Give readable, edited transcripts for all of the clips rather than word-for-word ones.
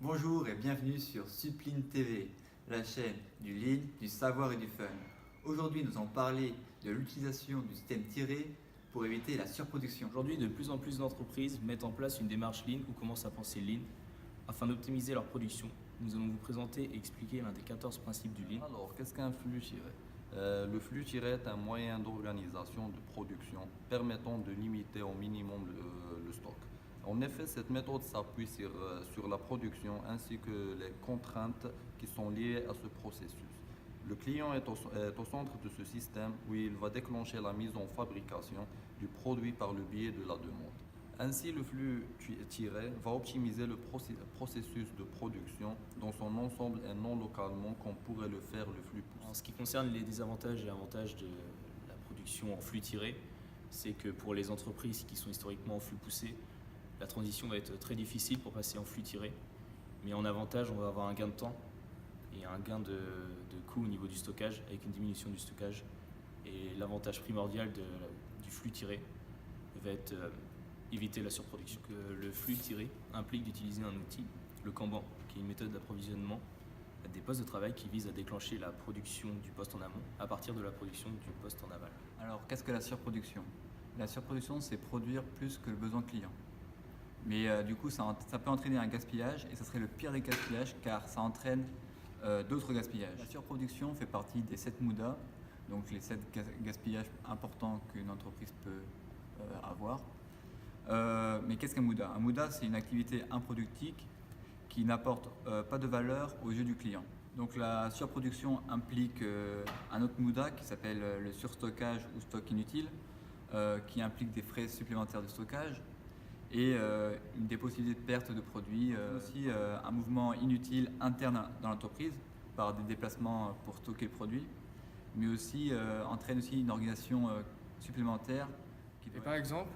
Bonjour et bienvenue sur Supline TV, la chaîne du lean, du savoir et du fun. Aujourd'hui, nous allons parler de l'utilisation du système tiré pour éviter la surproduction. Aujourd'hui, de plus en plus d'entreprises mettent en place une démarche Lean ou commencent à penser Lean afin d'optimiser leur production. Nous allons vous présenter et expliquer l'un des 14 principes du Lean. Alors, qu'est-ce qu'un flux tiré? Le flux tiré est un moyen d'organisation de production permettant de limiter au minimum le stock. En effet, cette méthode s'appuie sur la production ainsi que les contraintes qui sont liées à ce processus. Le client est au centre de ce système où il va déclencher la mise en fabrication du produit par le biais de la demande. Ainsi, le flux tiré va optimiser le processus de production dans son ensemble et non localement comme pourrait le faire le flux poussé. En ce qui concerne les désavantages et avantages de la production en flux tiré, c'est que pour les entreprises qui sont historiquement en flux poussé, la transition va être très difficile pour passer en flux tiré. Mais en avantage, on va avoir un gain de temps et un gain de coût au niveau du stockage avec une diminution du stockage. Et l'avantage primordial du flux tiré va être éviter la surproduction. Le flux tiré implique d'utiliser un outil, le Kanban, qui est une méthode d'approvisionnement des postes de travail qui vise à déclencher la production du poste en amont à partir de la production du poste en aval. Alors, qu'est-ce que la surproduction? La surproduction, c'est produire plus que le besoin client. Mais du coup, ça peut entraîner un gaspillage et ça serait le pire des gaspillages car ça entraîne d'autres gaspillages. La surproduction fait partie des 7 Muda, donc les 7 gaspillages importants qu'une entreprise peut avoir. Mais qu'est-ce qu'un Muda? Un Muda, c'est une activité improductive qui n'apporte pas de valeur aux yeux du client. Donc la surproduction implique un autre Muda qui s'appelle le surstockage ou stock inutile, qui implique des frais supplémentaires de stockage et des possibilités de perte de produits, aussi un mouvement inutile interne dans l'entreprise par des déplacements pour stocker le produit, mais aussi entraîne aussi une organisation supplémentaire. Et par exemple,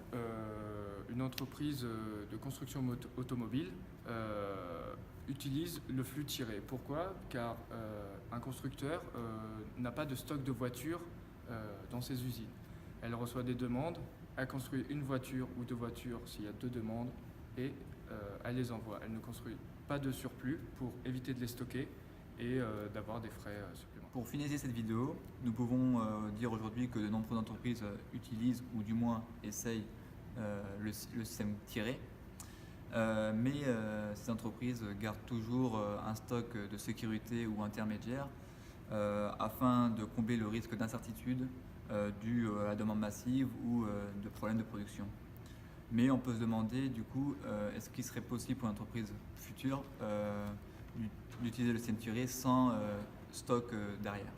une entreprise de construction automobile utilise le flux tiré. Pourquoi? Car un constructeur n'a pas de stock de voitures dans ses usines. Elle reçoit des demandes, elle construit une voiture ou deux voitures s'il y a deux demandes et elle les envoie. Elle ne construit pas de surplus pour éviter de les stocker et d'avoir des frais supplémentaires. Pour finaliser cette vidéo, nous pouvons dire aujourd'hui que de nombreuses entreprises utilisent ou du moins essayent le système tiré. Mais ces entreprises gardent toujours un stock de sécurité ou intermédiaire afin de combler le risque d'incertitude dû à la demande massive ou de problèmes de production. Mais on peut se demander du coup, est-ce qu'il serait possible pour une entreprise future d'utiliser le système tiré sans stock derrière?